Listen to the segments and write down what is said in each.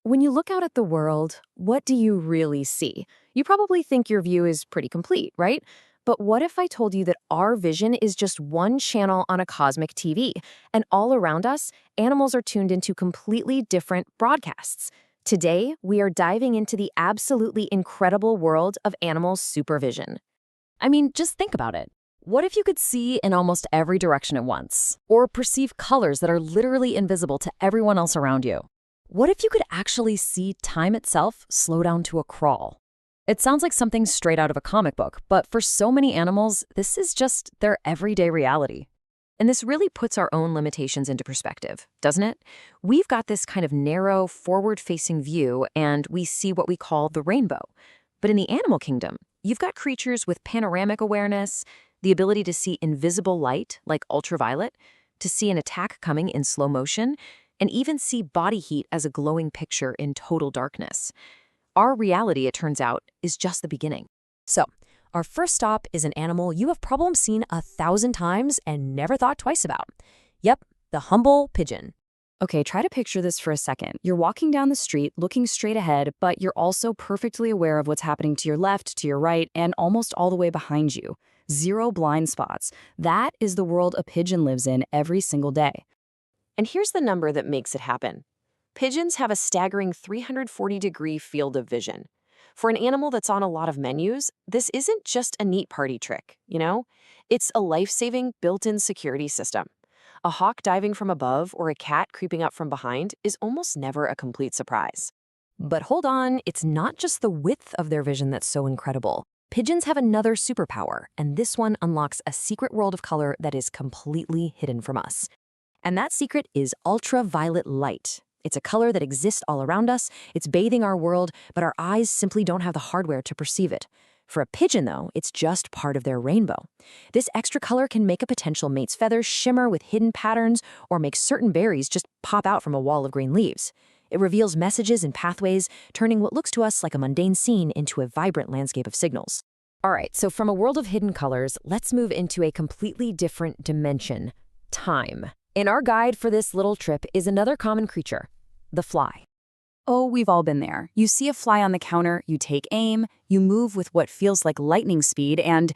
When you look out at the world, what do you really see? You probably think your view is pretty complete, right? But what if I told you that our vision is just one channel on a cosmic TV, and all around us, animals are tuned into completely different broadcasts? Today, we are diving into the absolutely incredible world of animal supervision. I mean, just think about it. What if you could see in almost every direction at once, or perceive colors that are literally invisible to everyone else around you? What if you could actually see time itself slow down to a crawl? It sounds like something straight out of a comic book, but for so many animals, this is just their everyday reality. And this really puts our own limitations into perspective, doesn't it? We've got this kind of narrow, forward-facing view, and we see what we call the rainbow. But in the animal kingdom, you've got creatures with panoramic awareness, the ability to see invisible light, like ultraviolet, to see an attack coming in slow motion, and even see body heat as a glowing picture in total darkness. Our reality, it turns out, is just the beginning. So, our first stop is an animal you have probably seen 1,000 times and never thought twice about. Yep, the humble pigeon. Okay, try to picture this for a second. You're walking down the street, looking straight ahead, but you're also perfectly aware of what's happening to your left, to your right, and almost all the way behind you. Zero blind spots. That is the world a pigeon lives in every single day. And here's the number that makes it happen. Pigeons have a staggering 340-degree field of vision. For an animal that's on a lot of menus, this isn't just a neat party trick, you know? It's a life-saving built-in security system. A hawk diving from above or a cat creeping up from behind is almost never a complete surprise. But hold on, it's not just the width of their vision that's so incredible. Pigeons have another superpower, and this one unlocks a secret world of color that is completely hidden from us. And that secret is ultraviolet light. It's a color that exists all around us, it's bathing our world, but our eyes simply don't have the hardware to perceive it. For a pigeon, though, it's just part of their rainbow. This extra color can make a potential mate's feathers shimmer with hidden patterns or make certain berries just pop out from a wall of green leaves. It reveals messages and pathways, turning what looks to us like a mundane scene into a vibrant landscape of signals. All right, so from a world of hidden colors, let's move into a completely different dimension: time. In our guide for this little trip is another common creature, the fly. Oh, we've all been there. You see a fly on the counter, you take aim, you move with what feels like lightning speed, and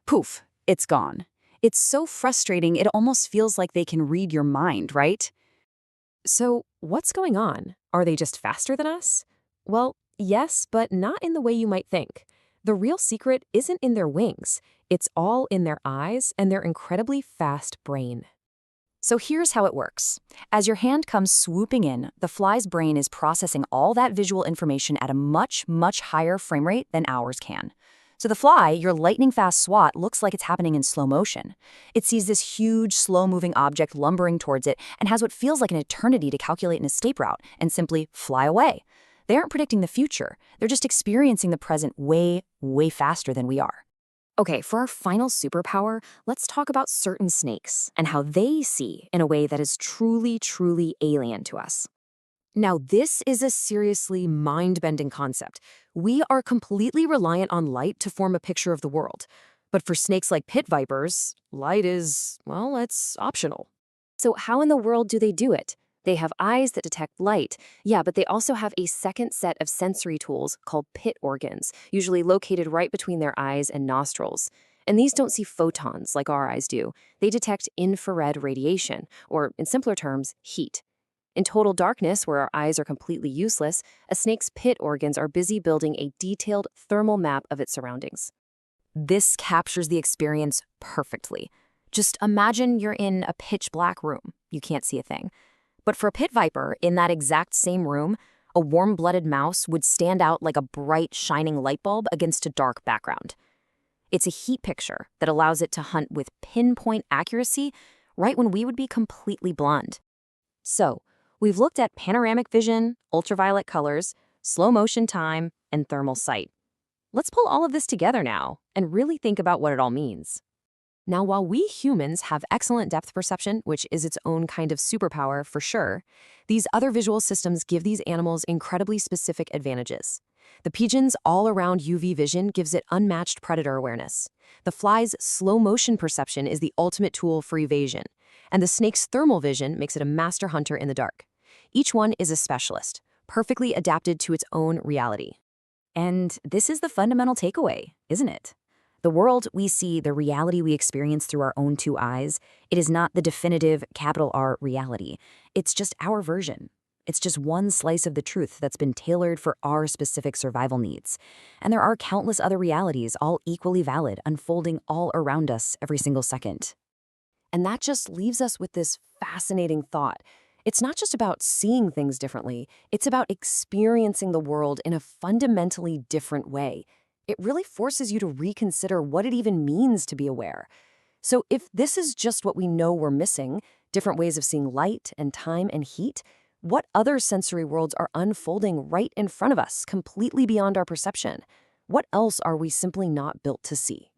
poof, it's gone. It's so frustrating, it almost feels like they can read your mind, right? So, what's going on? Are they just faster than us? Well, yes, but not in the way you might think. The real secret isn't in their wings. It's all in their eyes and their incredibly fast brain. So here's how it works. As your hand comes swooping in, the fly's brain is processing all that visual information at a much, much higher frame rate than ours can. So the fly, your lightning-fast swat, looks like it's happening in slow motion. It sees this huge, slow-moving object lumbering towards it and has what feels like an eternity to calculate an escape route and simply fly away. They aren't predicting the future. They're just experiencing the present way, way faster than we are. Okay, for our final superpower, let's talk about certain snakes and how they see in a way that is truly, truly alien to us. Now, this is a seriously mind-bending concept. We are completely reliant on light to form a picture of the world. But for snakes like pit vipers, light is, well, it's optional. So how in the world do they do it? They have eyes that detect light, yeah, but they also have a second set of sensory tools called pit organs, usually located right between their eyes and nostrils. And these don't see photons like our eyes do. They detect infrared radiation, or in simpler terms, heat. In total darkness, where our eyes are completely useless, a snake's pit organs are busy building a detailed thermal map of its surroundings. This captures the experience perfectly. Just imagine you're in a pitch-black room. You can't see a thing. But for a pit viper, in that exact same room, a warm-blooded mouse would stand out like a bright, shining light bulb against a dark background. It's a heat picture that allows it to hunt with pinpoint accuracy right when we would be completely blind. So, we've looked at panoramic vision, ultraviolet colors, slow motion time, and thermal sight. Let's pull all of this together now and really think about what it all means. Now, while we humans have excellent depth perception, which is its own kind of superpower for sure, these other visual systems give these animals incredibly specific advantages. The pigeon's all-around UV vision gives it unmatched predator awareness. The fly's slow-motion perception is the ultimate tool for evasion. And the snake's thermal vision makes it a master hunter in the dark. Each one is a specialist, perfectly adapted to its own reality. And this is the fundamental takeaway, isn't it? The world we see, the reality we experience through our own two eyes, it is not the definitive capital R reality. It's just our version. It's just one slice of the truth that's been tailored for our specific survival needs. And there are countless other realities, all equally valid, unfolding all around us every single second. And that just leaves us with this fascinating thought. It's not just about seeing things differently, it's about experiencing the world in a fundamentally different way. It really forces you to reconsider what it even means to be aware. So if this is just what we know we're missing, different ways of seeing light and time and heat, what other sensory worlds are unfolding right in front of us, completely beyond our perception? What else are we simply not built to see?